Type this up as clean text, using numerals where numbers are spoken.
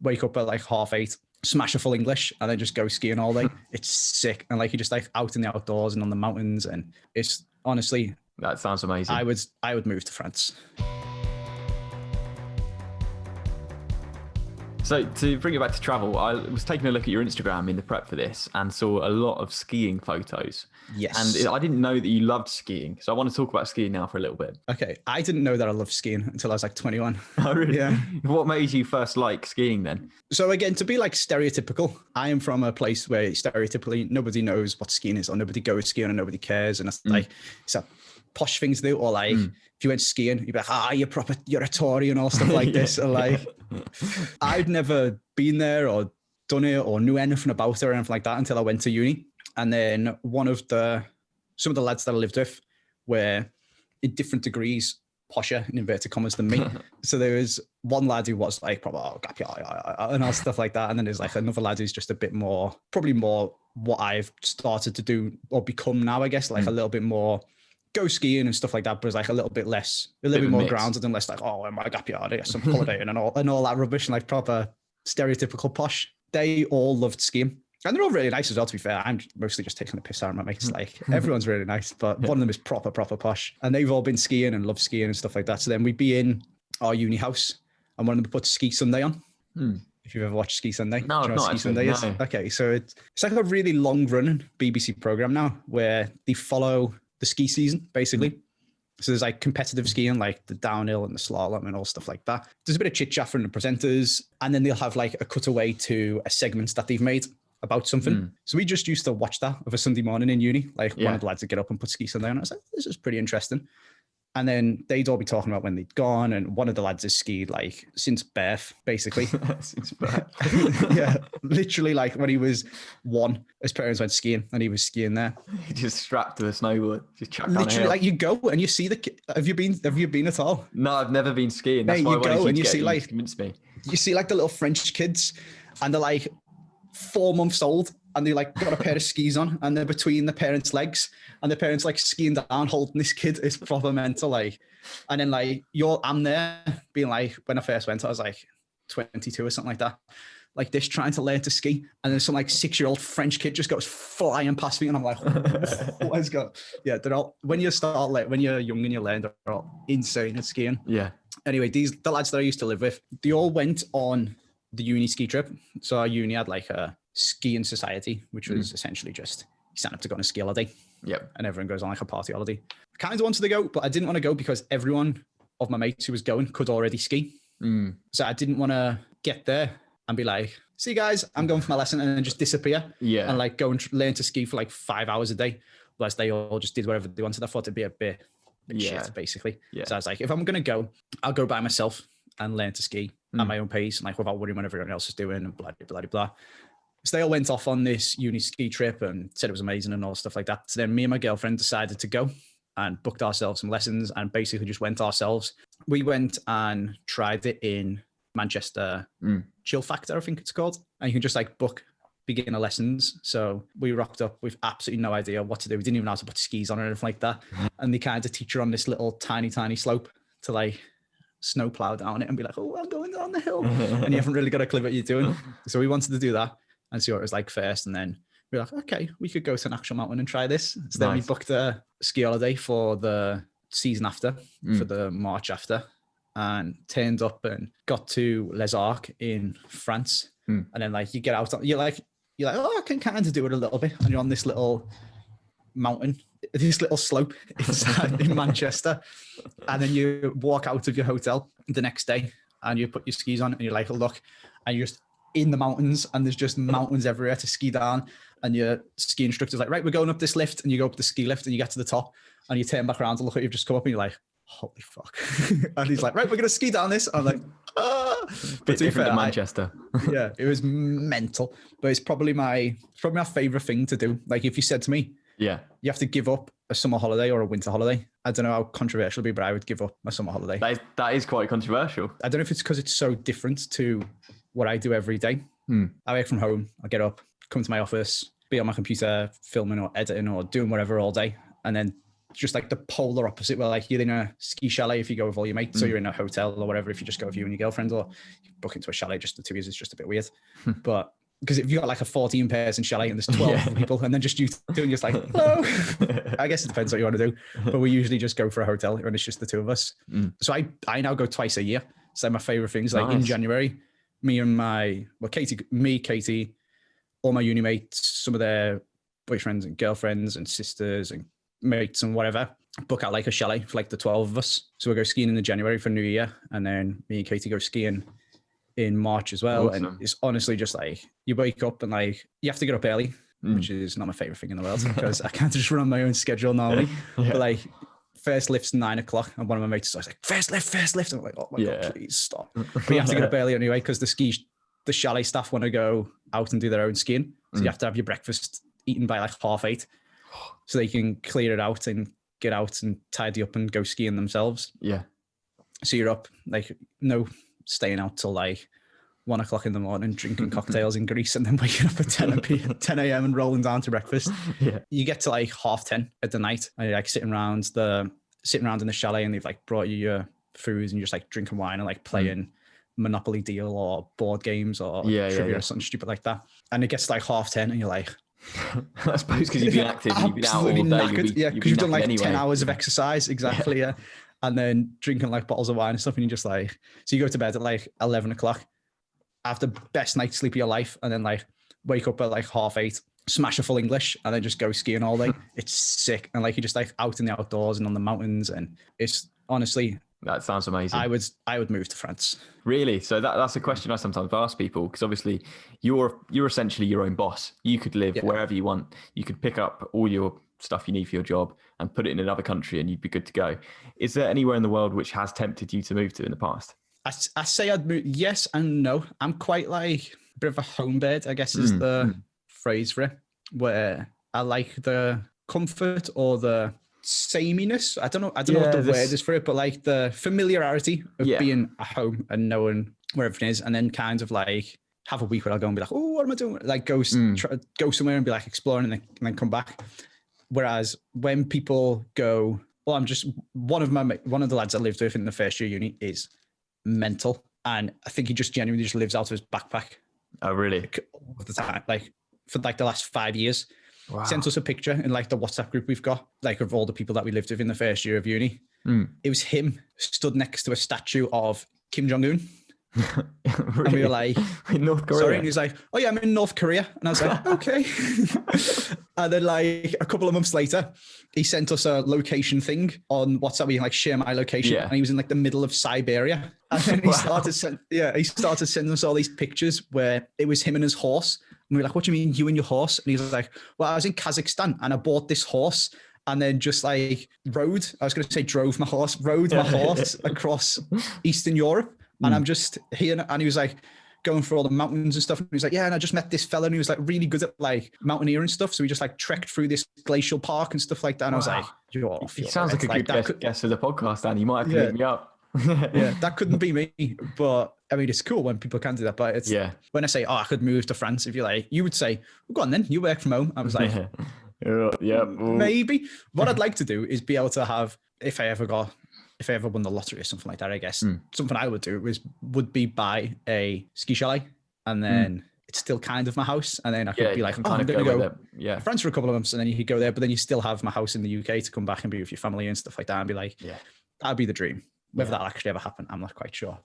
wake up at like 8:30, smash a full English, and then just go skiing all day. It's sick. And like, you're just like out in the outdoors and on the mountains. And it's honestly, that sounds amazing. I would move to France. So to bring it back to travel, I was taking a look at your Instagram in the prep for this and saw a lot of skiing photos. Yes. And I didn't know that you loved skiing. So I want to talk about skiing now for a little bit. Okay. I didn't know that I loved skiing until I was like 21. Oh, really? Yeah. What made you first like skiing then? So again, to be like stereotypical, I am from a place where stereotypically nobody knows what skiing is, or nobody goes skiing and nobody cares. And it's like, it's a posh things to do, or like, if you went skiing, you'd be like, you're a Tory and all stuff like this. And like, I'd never been there or done it or knew anything about it or anything like that until I went to uni. And then some of the lads that I lived with were in different degrees posher, in inverted commas, than me. So there was one lad who was like, and all stuff like that. And then there's like another lad who's just a bit more, probably more what I've started to do or become now, I guess, like a little bit more go skiing and stuff like that, but it's like a little bit more mix. Grounded and less like, oh, I'm a gap year, I get some holiday and all that rubbish, and like proper stereotypical posh. They all loved skiing. And they're all really nice as well, to be fair. I'm mostly just taking the piss out of my mates. Like, everyone's really nice, but one of them is proper posh. And they've all been skiing and love skiing and stuff like that. So then we'd be in our uni house, and one of them would put Ski Sunday on. If you've ever watched Ski Sunday. No, do you know what Ski Sunday is? No. Okay, so it's like a really long-running BBC program now, where they follow the ski season, basically. So there's like competitive skiing, like the downhill and the slalom and all stuff like that. There's a bit of chit chat from the presenters, and then they'll have like a cutaway to a segment that they've made about something. So we just used to watch that of a Sunday morning in uni. Like one of the lads would get up and put Ski Sunday on. I was like, this is pretty interesting. And then they'd all be talking about when they'd gone. And one of the lads has skied like since birth, basically. Since birth. Yeah, literally like when he was 1, his parents went skiing and he was skiing there. He just strapped to the snowboard, just chucked down a Literally, hill. like you go and you see have you been at all? No, I've never been skiing. That's There why you go, and you see like, convinced me. You see like the little French kids, and they're like 4 months old, and they like got a pair of skis on, and they're between the parents' legs, and the parents like skiing down, holding this kid. It's proper mental, like. And then like I'm there being like, when I first went, I was like 22 or something like that, like this, trying to learn to ski, and then some like 6-year-old French kid just goes flying past me, and I'm like, let's go. Yeah, they're all, when you're young and you learn, they're all insane at skiing. Yeah. Anyway, the lads that I used to live with, they all went on the uni ski trip. So our uni had like a skiing society, which was essentially just you sign up to go on a ski holiday. Yep. And everyone goes on like a party holiday. I kind of wanted to go, but I didn't want to go because everyone of my mates who was going could already ski. So I didn't want to get there and be like, see you guys, I'm going for my lesson, and then just disappear. Yeah. And like go and learn to ski for like 5 hours a day. Whereas they all just did whatever they wanted. I thought it'd be a bit shit, basically. Yeah. So I was like, if I'm going to go, I'll go by myself and learn to ski at my own pace, and like without worrying what everyone else is doing and blah, blah, blah, blah. So they all went off on this uni ski trip and said it was amazing and all stuff like that. So then me and my girlfriend decided to go and booked ourselves some lessons and basically just went ourselves. We went and tried it in Manchester, Chill Factor, I think it's called. And you can just like book beginner lessons. So we rocked up with absolutely no idea what to do. We didn't even know how to put skis on or anything like that. And they kind of teach you on this little tiny slope to like snow plow down it and be like, oh, I'm going down the hill. And you haven't really got a clue what you're doing. So we wanted to do that and see what it was like first. And then we were like, okay, we could go to an actual mountain and try this. So then we booked a ski holiday for the season after, for the March after, and turned up and got to Les Arcs in France. And then like you get out, you're like, oh, I can kind of do it a little bit. And you're on this little mountain, this little slope inside in Manchester. And then you walk out of your hotel the next day and you put your skis on and you're like, look, and you're just in the mountains and there's just mountains everywhere to ski down. And your ski instructor's like, right, we're going up this lift. And you go up the ski lift and you get to the top and you turn back around to look at you've just come up and you're like, holy fuck. And he's like, right, we're going to ski down this. I'm like, ah. Bit different to Manchester. Yeah, it was mental. But it's probably my favorite thing to do. Like if you said to me, you have to give up a summer holiday or a winter holiday. I don't know how controversial it'll be, but I would give up my summer holiday. That is quite controversial. I don't know if it's because it's so different to what I do every day. I work from home. I get up, come to my office, be on my computer, filming or editing or doing whatever all day. And then just like the polar opposite, where like you're in a ski chalet if you go with all your mates, so you're in a hotel or whatever if you just go with you and your girlfriend, or you book into a chalet just the two of you, it's just a bit weird. But because if you got like a 14 person chalet and there's 12 people and then just you doing just like, hello, I guess it depends what you want to do, but we usually just go for a hotel when it's just the two of us. So I now go twice a year. So my favorite things, like in January, Katie, all my uni mates, some of their boyfriends and girlfriends and sisters and mates and whatever, book out like a chalet for like the 12 of us. So we go skiing in the January for New Year, and then me and Katie go skiing in March as well. Awesome. And it's honestly just like you wake up and like you have to get up early, which is not my favorite thing in the world because I can't just run on my own schedule normally. But like first lift's 9 o'clock, and one of my mates is like, first lift. I'm like, oh my God, please stop. But you have to get up early anyway because the chalet staff want to go out and do their own skiing. So you have to have your breakfast eaten by like 8:30 so they can clear it out and get out and tidy up and go skiing themselves. Yeah. So you're up, like no staying out till like 1 o'clock in the morning, drinking cocktails in Greece, and then waking up at 10 a.m. and rolling down to breakfast. Yeah. You get to like 10:30 at the night, and you're like sitting around in the chalet, and they've like brought you your food, and you're just like drinking wine and like playing Monopoly Deal or board games or trivia or something stupid like that. And it gets to like 10:30, and you're like, I suppose because you've been active, you've been out all day, because you've done like 10 hours of exercise, exactly, and then drinking like bottles of wine and stuff, and you're just like, so you go to bed at like 11 o'clock, have the best night's sleep of your life, and then like wake up at like 8:30, smash a full English, and then just go skiing all day. It's sick, and like you're just like out in the outdoors and on the mountains, and it's honestly, that sounds amazing. I would move to France. Really? So that's a question I sometimes ask people, because obviously you're essentially your own boss. You could live wherever you want. You could pick up all your stuff you need for your job and put it in another country, and you'd be good to go. Is there anywhere in the world which has tempted you to move to in the past? I say I'd move, yes and no. I'm quite like a bit of a home bird, I guess is the phrase for it, where I like the comfort or the sameness. I don't know what the word is for it, but like the familiarity of being at home and knowing where everything is, and then kind of like have a week where I'll go and be like, oh, what am I doing? Like go somewhere and be like exploring, and then come back. Whereas when people go, well, I'm just one of the lads I lived with in the first year uni is mental, and I think he just genuinely just lives out of his backpack. Oh, really? Like, all the time, like for like the last 5 years. Wow. Sent us a picture in like the WhatsApp group we've got, like of all the people that we lived with in the first year of uni. It was him stood next to a statue of Kim Jong-un. Really? And we were like, in North Korea. Sorry, and he was like, oh yeah, I'm in North Korea. And I was like, okay. And then like a couple of months later, he sent us a location thing on WhatsApp. We like share my location, and he was in like the middle of Siberia. And then he started sending us all these pictures where it was him and his horse. And we were like, what do you mean, you and your horse? And he was like, well, I was in Kazakhstan and I bought this horse, and then just like rode my horse across Eastern Europe. And I'm just here. And he was like going through all the mountains and stuff. And he was like, yeah, and I just met this fella, and he was like really good at like mountaineering stuff. So we just like trekked through this glacial park and stuff like that. And I was like, he sounds like a good guest for the podcast, and you might have to hit me up. Yeah, that couldn't be me. But I mean, it's cool when people can do that. But it's when I say, oh, I could move to France, if you're like, you would say, well, go on then, you work from home. I was like, maybe. What I'd like to do is be able to have, if I ever won the lottery or something like that, I guess something I would do would be buy a ski chalet, and then it's still kind of my house, and then I could be like, oh, I'm going to go to France for a couple of months, and then you could go there, but then you still have my house in the UK to come back and be with your family and stuff like that, and be like, that'd be the dream. Whether that'll actually ever happen, I'm not quite sure.